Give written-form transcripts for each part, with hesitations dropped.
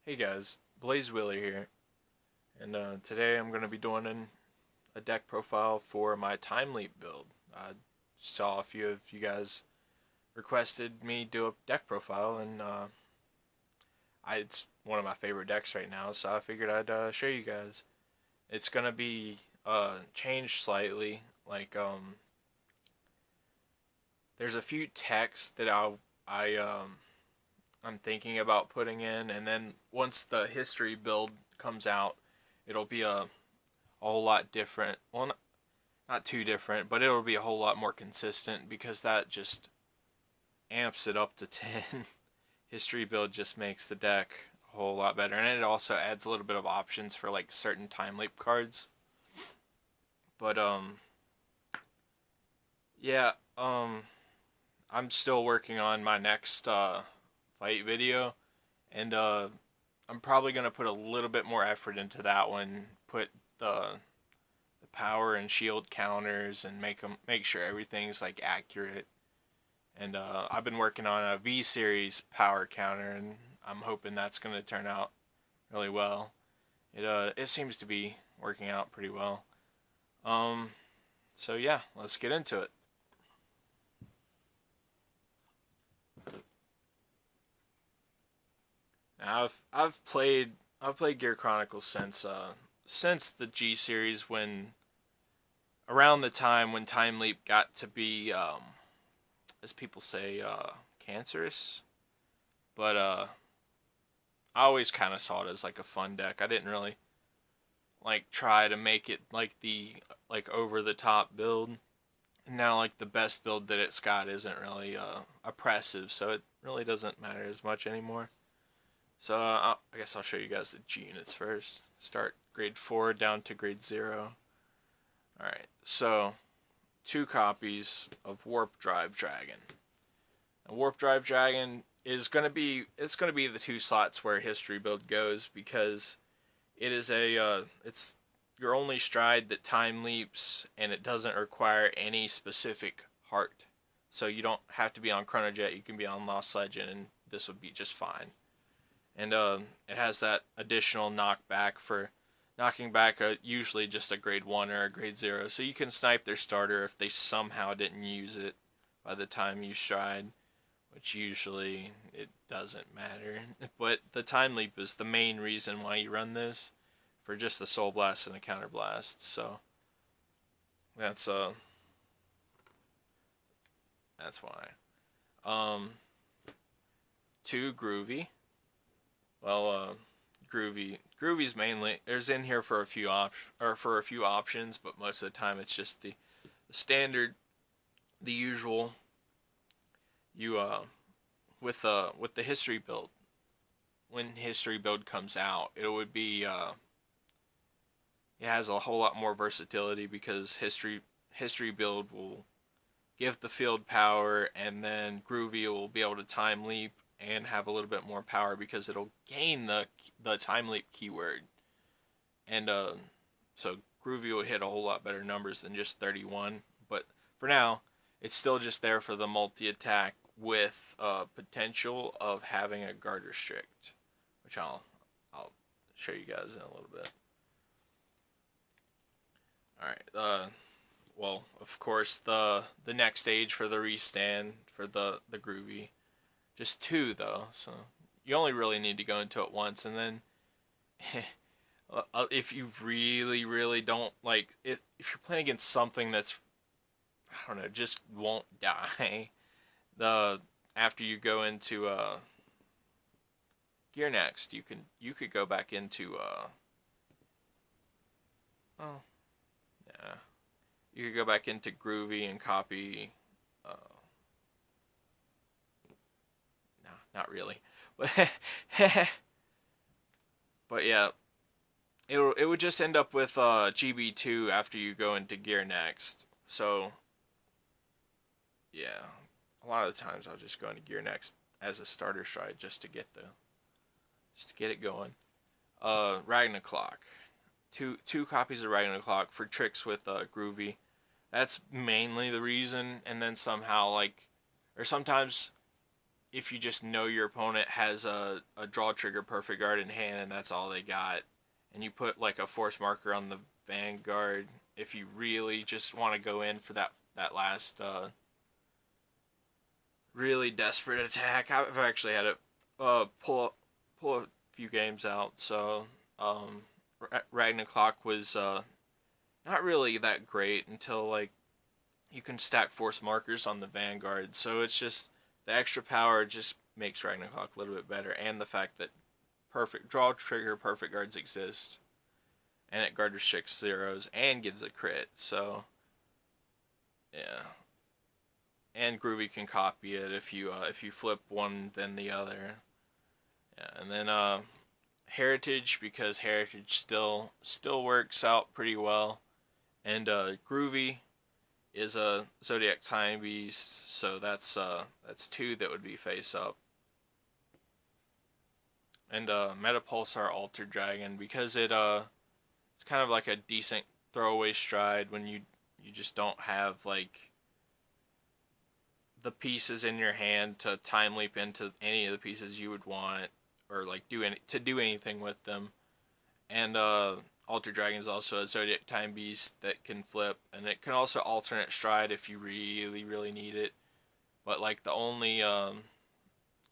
Hey guys, Blaze Willie here, and today I'm going to be doing a deck profile for my Timeleap build. I saw a few of you guys requested me do a deck profile, and it's one of my favorite decks right now, so I figured I'd show you guys. It's going to be changed slightly, there's a few texts that I'm thinking about putting in, and then once the history build comes out, it'll be a whole lot different. Well, not too different, but it'll be a whole lot more consistent because that just amps it up to 10. History build just makes the deck a whole lot better, and it also adds a little bit of options for like certain time leap cards. But yeah, I'm still working on my next fight video, and I'm probably gonna put a little bit more effort into that one. Put the power and shield counters and make sure everything's like accurate. And I've been working on a V series power counter, and I'm hoping that's gonna turn out really well. It seems to be working out pretty well. Um, so yeah, let's get into it. Now I've played Gear Chronicles since the G series, when around the time when Time Leap got to be as people say cancerous, but I always kind of saw it as like a fun deck. I didn't really like try to make it like the like over the top build. And now like the best build that it's got isn't really oppressive, so it really doesn't matter as much anymore. So I guess I'll show you guys the G units first. Start grade 4 down to grade 0. Alright, so 2 copies of Warp Drive Dragon. And Warp Drive Dragon is gonna be the 2 slots where history build goes, because it is it's your only stride that time leaps, and it doesn't require any specific heart. So you don't have to be on Chronojet, you can be on Lost Legend, and this would be just fine. And it has that additional knockback for knocking back usually just a grade 1 or a grade 0. So you can snipe their starter if they somehow didn't use it by the time you stride, which usually it doesn't matter. But the time leap is the main reason why you run this, for just the soul blast and a counter blast. So that's that's why. Um, 2 groovy. Well, Groovy's mainly there's in here for a few options, but most of the time it's just the standard, the usual. You with the history build, when history build comes out, it would be it has a whole lot more versatility, because history build will give the field power, and then Groovy will be able to time leap and have a little bit more power because it'll gain the time leap keyword. And so Groovy will hit a whole lot better numbers than just 31. But for now, it's still just there for the multi attack with potential of having a guard restrict, which I'll show you guys in a little bit. All right. Well, of course, the next stage for the restand for the Groovy, just 2 though, so you only really need to go into it once, and then if you really don't like if you're playing against something that's, I don't know, just won't die, the after you go into Gear Next, you could go back into oh yeah, you could go back into Groovy and copy no, not really, but but yeah, it would just end up with GB2 after you go into Gear Next. So yeah, a lot of the times I'll just go into Gear Next as a starter stride just to get it going. Ragnarok, two copies of Ragnarok for tricks with Groovy. That's mainly the reason, and then somehow like, or sometimes if you just know your opponent has a draw trigger perfect guard in hand and that's all they got, and you put like a force marker on the Vanguard, if you really just want to go in for that last really desperate attack. I've actually had it pull a few games out. So um, Ragnarok was not really that great until like you can stack force markers on the Vanguard. So it's just the extra power just makes Ragnarok a little bit better, and the fact that perfect draw trigger perfect guards exist, and it guard restricts zeros and gives a crit. So yeah, and Groovy can copy it if you flip one then the other. Yeah, and then Heritage, because Heritage still works out pretty well, and Groovy is a Zodiac Time Beast, so that's two that would be face up. And Meta Pulsar Altered Dragon, because it's kind of like a decent throwaway stride when you just don't have like the pieces in your hand to time leap into any of the pieces you would want, or like do anything with them. And Alter Dragon is also a Zodiac Time Beast that can flip, and it can also alternate stride if you really need it. But like only run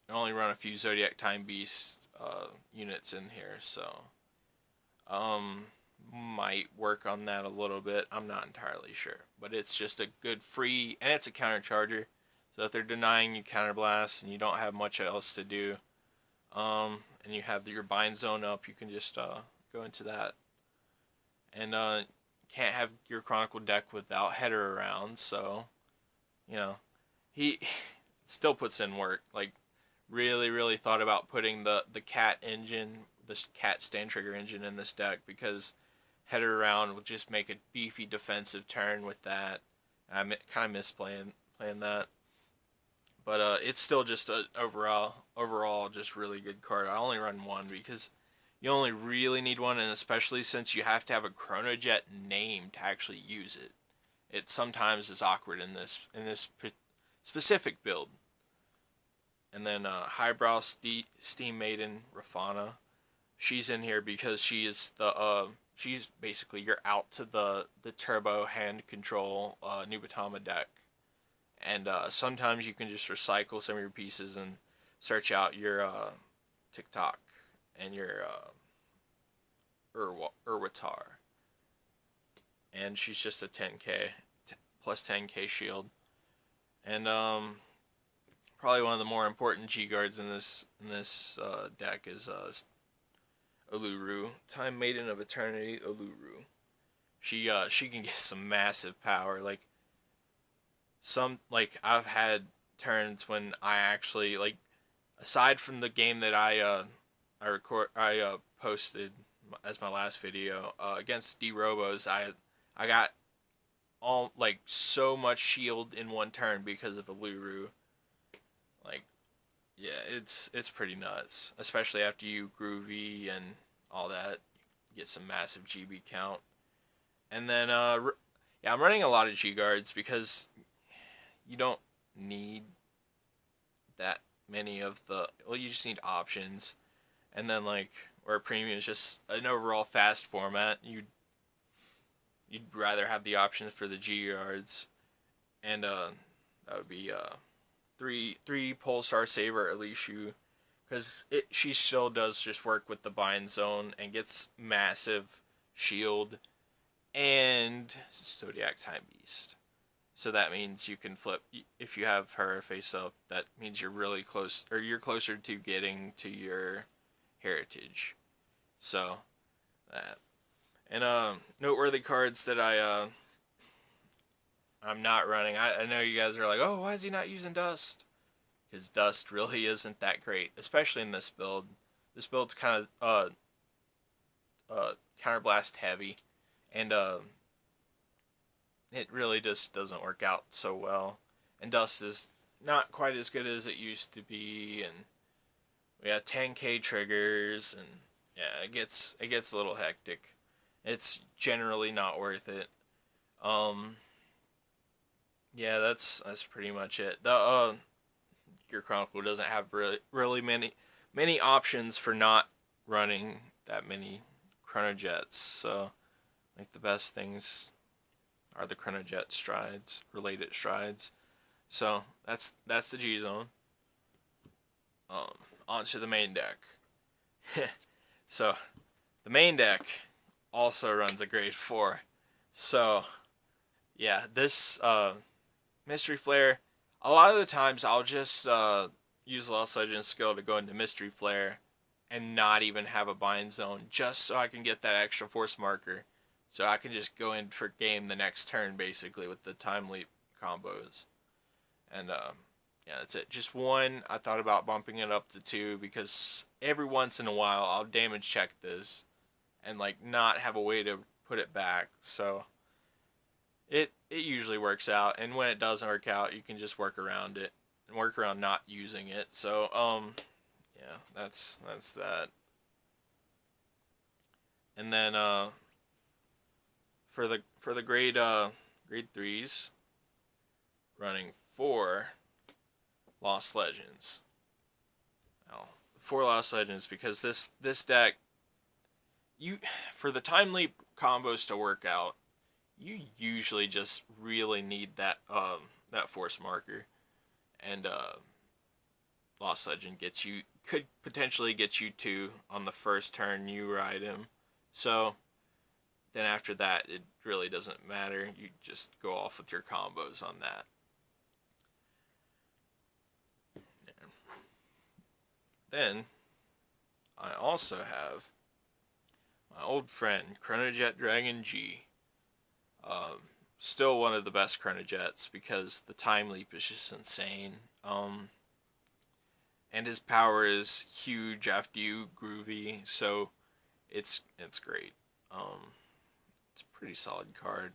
a few Zodiac Time Beast units in here, so um, might work on that a little bit. I'm not entirely sure, but it's just a good free, and it's a counter charger. So if they're denying you counterblast and you don't have much else to do, and you have your bind zone up, you can just go into that. And can't have your Chronicle deck without header around, so you know he still puts in work. Like really thought about putting the cat engine, this cat stand trigger engine in this deck, because header around will just make a beefy defensive turn with that. I kind of miss playing that. But it's still just a overall just really good card. I only run one because you only really need one, and especially since you have to have a Chronojet name to actually use it. It sometimes is awkward in this specific build. And then Highbrow Steam Maiden Rafana, she's in here because she's basically your out to the turbo hand control Nubatama deck. And sometimes you can just recycle some of your pieces and search out your TikTok and your Urwatar. And she's just a 10k, plus 10k shield. And probably one of the more important G guards in this deck is Uluru, Time Maiden of Eternity, Uluru. She can get some massive power. I've had turns when I actually like, aside from the game that I posted as my last video against D Robos, I got all like so much shield in one turn because of Uluru. Like, yeah, it's pretty nuts, especially after you groovy and all that. You get some massive GB count, and then yeah, I'm running a lot of G guards because you don't need that many of the, well, you just need options. And then like where premium is just an overall fast format, you'd rather have the options for the G guards. And that would be three Pulsar Saber Elishu, because she still does just work with the bind zone and gets massive shield and Zodiac Time Beast. So that means you can flip, if you have her face up, that means you're really close, or you're closer to getting to your heritage. So that. And noteworthy cards that I'm not running. I know you guys are like, "Oh, why is he not using Dust?" Because Dust really isn't that great, especially in this build. This build's kind of counterblast heavy, and it really just doesn't work out so well. And Dust is not quite as good as it used to be, and we have 10k triggers, and yeah, it gets a little hectic. It's generally not worth it. Yeah, that's pretty much it. The Gear Chronicle doesn't have really many options for not running that many Chronojets. So like the best things are the Chronojet strides, related strides. So that's the G zone. Onto the main deck. So the main deck also runs a grade 4. So yeah, this Mystery Flare, a lot of the times I'll just use Lost Legends skill to go into Mystery Flare and not even have a bind zone, just so I can get that extra force marker. So I can just go in for game the next turn, basically, with the Timeleap combos. And yeah, that's it. Just 1. I thought about bumping it up to 2 because every once in a while I'll damage check this and like not have a way to put it back. So it usually works out, and when it doesn't work out, you can just work around it and work around not using it. So yeah, that's that. And then for the grade 3s, running 4 Lost Legends. Now, 4 Lost Legends because this deck, for the Timeleap combos to work out, you usually just really need that force marker, and Lost Legend could potentially get you 2 on the first turn you ride him. So then after that, it really doesn't matter. You just go off with your combos on that. Then I also have my old friend Chronojet Dragon G. Still one of the best Chronojets because the Timeleap is just insane. And his power is huge after you groovy, so it's great. It's a pretty solid card.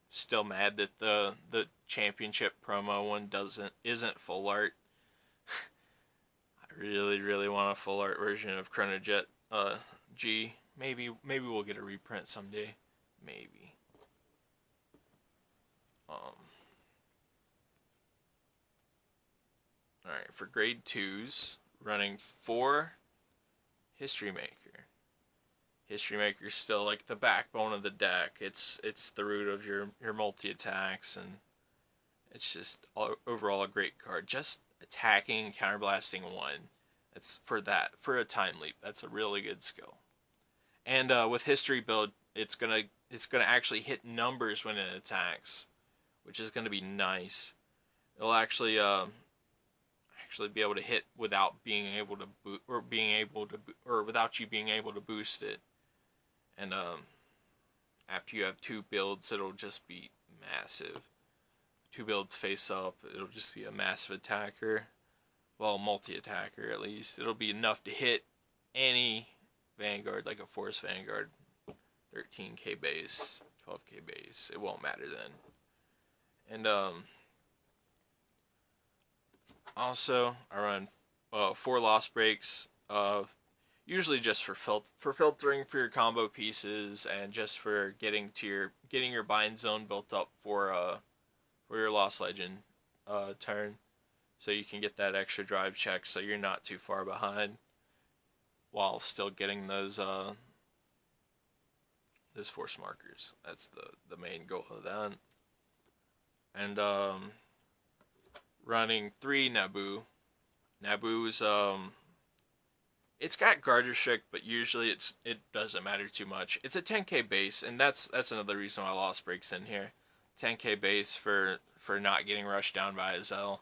Still mad that the championship promo one isn't full art. I really want a full art version of Chronojet G. Maybe we'll get a reprint someday. Maybe. Alright, for grade 2s, running 4 History Maker. History Maker's still like the backbone of the deck. It's the root of your multi-attacks, and it's just overall a great card. Just attacking and counterblasting 1. That's for a Timeleap. That's a really good skill. And with History build, it's gonna actually hit numbers when it attacks, which is gonna be nice. It'll actually be able to hit without being able to without you being able to boost it. And after you have 2 builds, it'll just be massive. 2 builds face up, it'll just be a massive attacker. Well, multi-attacker at least. It'll be enough to hit any Vanguard, like a Force Vanguard. 13k base, 12k base. It won't matter then. And also, I run 4 Lost Breaks. Usually just for filtering for your combo pieces, and just for getting your bind zone built up for your Lost Legend turn, so you can get that extra drive check, so you're not too far behind, while still getting those force markers. That's the main goal of that. And running 3 Naboo. Naboo's it's got guard restrict, but usually it doesn't matter too much. It's a 10k base, and that's another reason why Lost Breaks in here. 10k base for not getting rushed down by a Zell.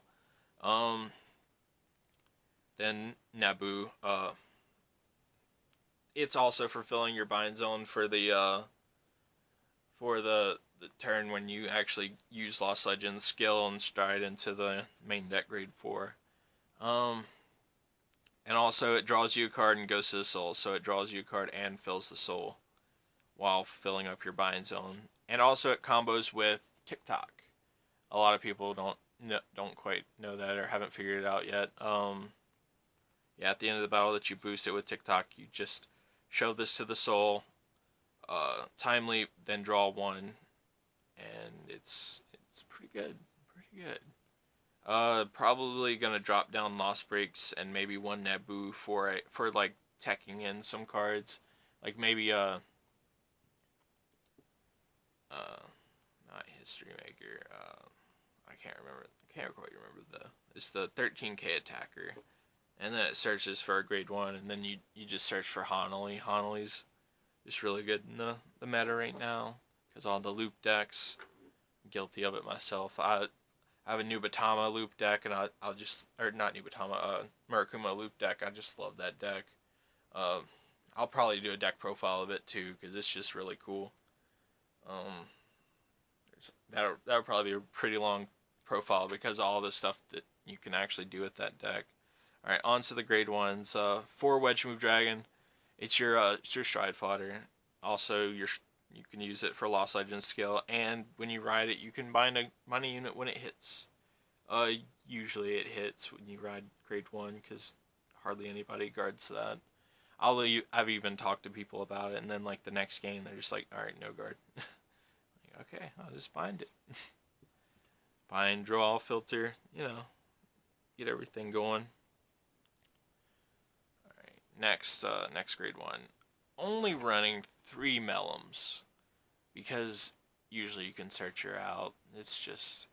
Then Naboo, it's also fulfilling your bind zone for the turn when you actually use Lost Legends skill and stride into the main deck grade 4. And also it draws you a card and goes to the soul, so it draws you a card and fills the soul while filling up your bind zone. And also it combos with TikTok. A lot of people don't quite know that or haven't figured it out yet. Yeah, at the end of the battle that you boost it with TikTok, you just shove this to the soul, Timeleap, then draw 1, and it's pretty good. Probably gonna drop down Lost Breaks and maybe one Naboo for like teching in some cards, like maybe uh not History Maker. I can't remember. Can't quite remember it's the 13K attacker, and then it searches for a grade 1, and then you just search for Hanali. Hanali's just really good in the meta right now because all the loop decks. I'm guilty of it myself. I have a Nubatama loop deck, and I'll just, or not Nubatama, Murakuma loop deck. I just love that deck. Uh, I'll probably do a deck profile of it too because it's just really cool. Um, that'll probably be a pretty long profile because of all the stuff that you can actually do with that deck. All right, on to the grade ones. 4 Wedge Move Dragon. It's your stride fodder. Also, you can use it for Lost Legends skill, and when you ride it, you can bind a money unit when it hits. Uh, Usually it hits when you ride grade 1 because hardly anybody guards that. I've even talked to people about it, and then like the next game, they're just like, all right, no guard. Like, okay, I'll just bind it. Bind, draw, filter, get everything going. All right, next grade 1. Only running 3 Melums because usually you can search her out. It's just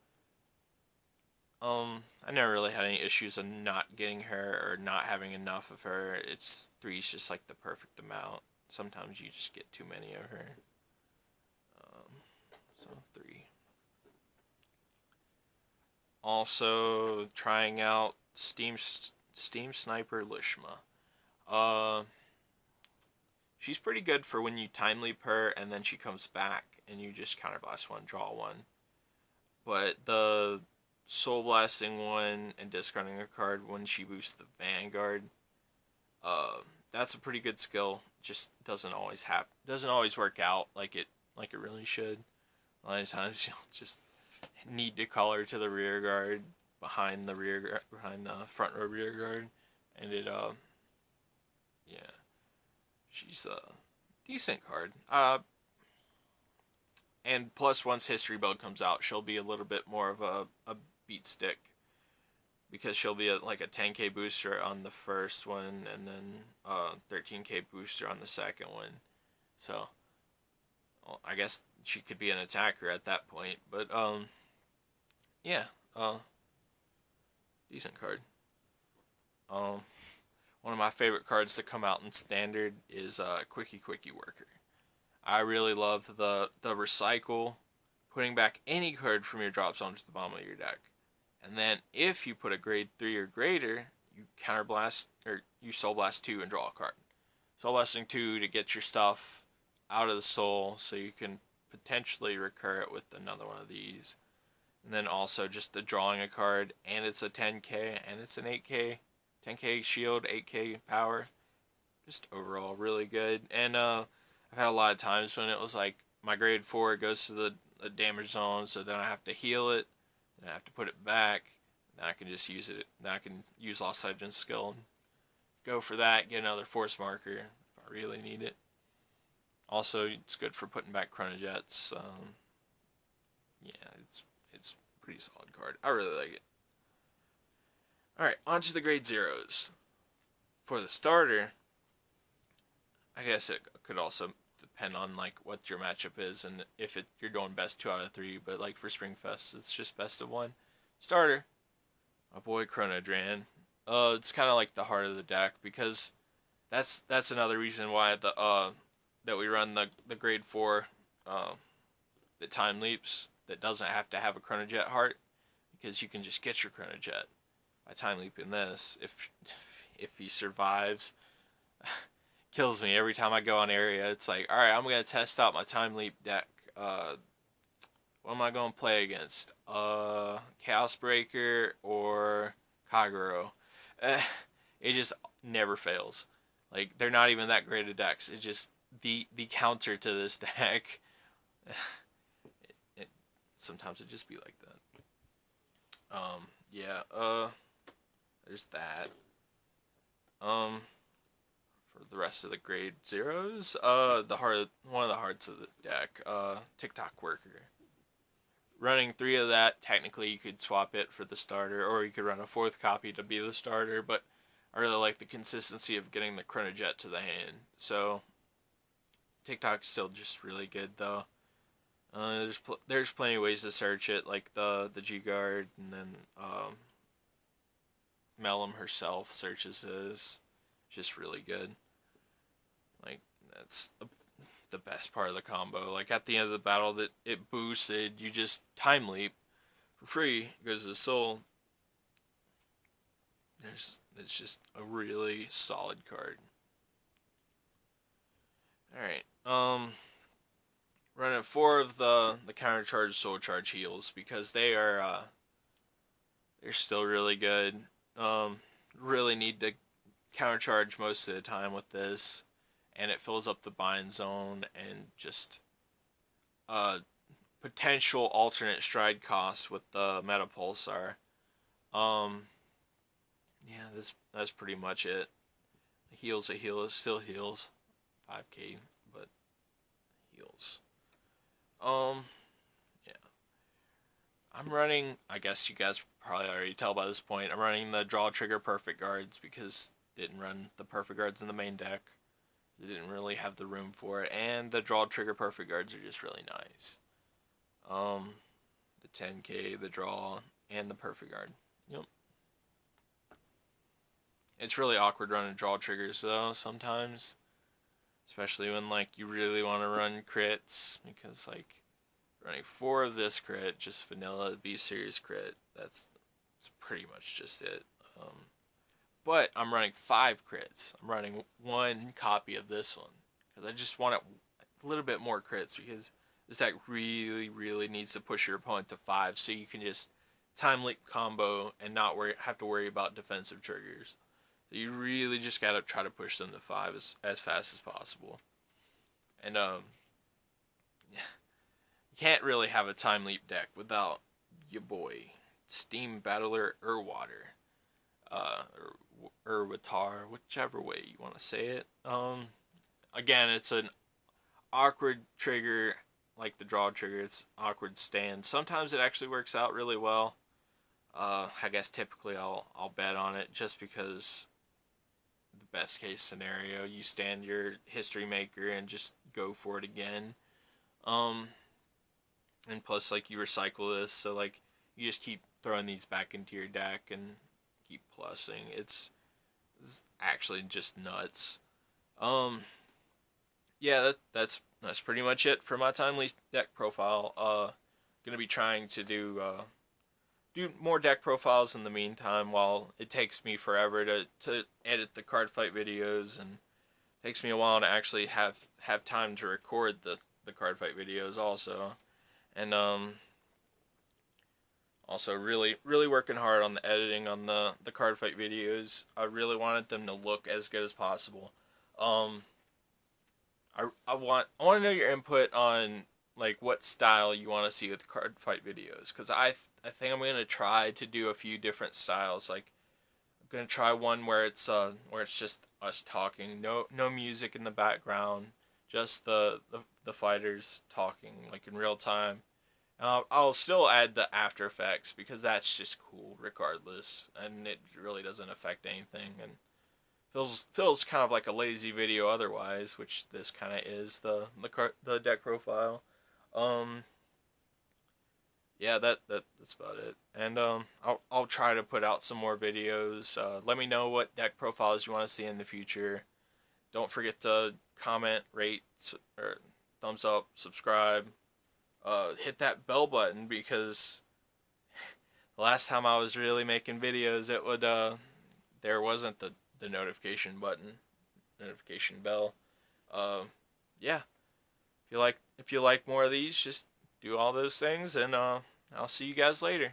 I never really had any issues of not getting her or not having enough of her. It's 3's just like the perfect amount. Sometimes you just get too many of her. So 3. Also trying out Steam Sniper Lishma. Uh, she's pretty good for when you time leap her and then she comes back and you just counterblast 1, draw 1. But the soul blasting 1 and discarding a card when she boosts the Vanguard, that's a pretty good skill. Just doesn't always work out like it really should. A lot of times you'll just need to call her to the rear guard behind the front row rear guard, and yeah, she's a decent card. And plus once History Build comes out, she'll be a little bit more of a beat stick because she'll be like a 10k booster on the first one and then 13k booster on the second one. So well, I guess she could be an attacker at that point, but yeah, decent card. One of my favorite cards to come out in standard is Quickie Worker. I really love the recycle, putting back any card from your drop zone to the bottom of your deck. And then if you put a grade 3 or greater, you counterblast or you soul blast 2 and draw a card. Soul blasting 2 to get your stuff out of the soul so you can potentially recur it with another one of these. And then also just the drawing a card, and it's a 10k and it's an 8k, 10k shield, 8k power. Just overall really good. And I've had a lot of times when it was like my grade 4 goes to the damage zone, so then I have to heal it, then I have to put it back, then I can just use it. Then I can use Lost Legends skill and go for that, get another force marker if I really need it. Also, it's good for putting back Chronojets. Yeah, it's a pretty solid card. I really like it. Alright, on to the grade 0s. For the starter, I guess it could also depend on like what your matchup is and if you're going best 2 out of 3. But like for Springfest, it's just best of 1. Starter, my boy Chronodran. It's kind of like the heart of the deck because that's another reason why that we run the grade 4 the time leaps that doesn't have to have a Chronojet heart, because you can just get your Chronojet by time leaping this if he survives. Kills me every time I go on area. It's like, all right, I'm gonna test out my time leap deck. What am I gonna play against? Chaos Breaker or Kagero? It just never fails. Like they're not even that great of decks. It's just the counter to this deck. Sometimes it just be like that. Yeah. There's that. For the rest of the grade 0s, one of the hearts of the deck, TikTok Worker. running 3 of that, technically you could swap it for the starter, or you could run a 4th copy to be the starter, but I really like the consistency of getting the Chronojet to the hand. So TikTok's still just really good though. There's plenty of ways to search it, like the G Guard, and then Mellum herself searches this. Just really good. Like that's the best part of the combo. Like at the end of the battle that it boosted, you just time leap for free because the soul. It's just a really solid card. All right. Running 4 of the counter charge soul charge heals because they're still really good. Really need to counter charge most of the time with this, and it fills up the bind zone and just potential alternate stride cost with the meta pulsar. Um, yeah, that's pretty much it. Heals a heal, it still heals, 5k, but heals. Yeah. I'm running, I guess you guys probably already tell by this point, I'm running the draw trigger perfect guards because didn't run the perfect guards in the main deck. They didn't really have the room for it, and the draw trigger perfect guards are just really nice. The 10k, the draw, and the perfect guard. Yep. It's really awkward running draw triggers though sometimes, especially when like you really want to run crits because like running 4 of this crit, just vanilla V series crit. That's pretty much just it. But I'm running 5 crits. I'm running 1 copy of this one because I just want a little bit more crits because this deck really needs to push your opponent to 5 so you can just time leap combo and not have to worry about defensive triggers. So you really just gotta try to push them to 5 as fast as possible. And you can't really have a time leap deck without your boy Steam Battler Urwater, or Urwatar, whichever way you want to say it. Again, it's an awkward trigger, like the draw trigger. It's awkward stand. Sometimes it actually works out really well. I guess typically I'll bet on it just because the best case scenario, you stand your history maker and just go for it again. And plus, like, you recycle this, so like you just keep throwing these back into your deck and keep plussing. It's actually just nuts. Yeah, that's pretty much it for my timely deck profile. Gonna be trying to do more deck profiles in the meantime while it takes me forever to edit the card fight videos, and it takes me a while to actually have time to record the card fight videos also. And also really working hard on the editing on the card fight videos. I really wanted them to look as good as possible. I want to know your input on like what style you want to see with card fight videos, because I think I'm gonna try to do a few different styles. Like I'm gonna try one where it's just us talking, no music in the background, just the fighters talking like in real time. I'll still add the after effects because that's just cool regardless, and it really doesn't affect anything, and feels kind of like a lazy video otherwise, which this kind of is the deck profile. Um, yeah, that's about it. And I'll try to put out some more videos. Let me know what deck profiles you want to see in the future. Don't forget to comment, rate, or thumbs up, subscribe. Hit that bell button because the last time I was really making videos, it would there wasn't the notification button, notification bell. Yeah, if you like more of these, just do all those things, and I'll see you guys later.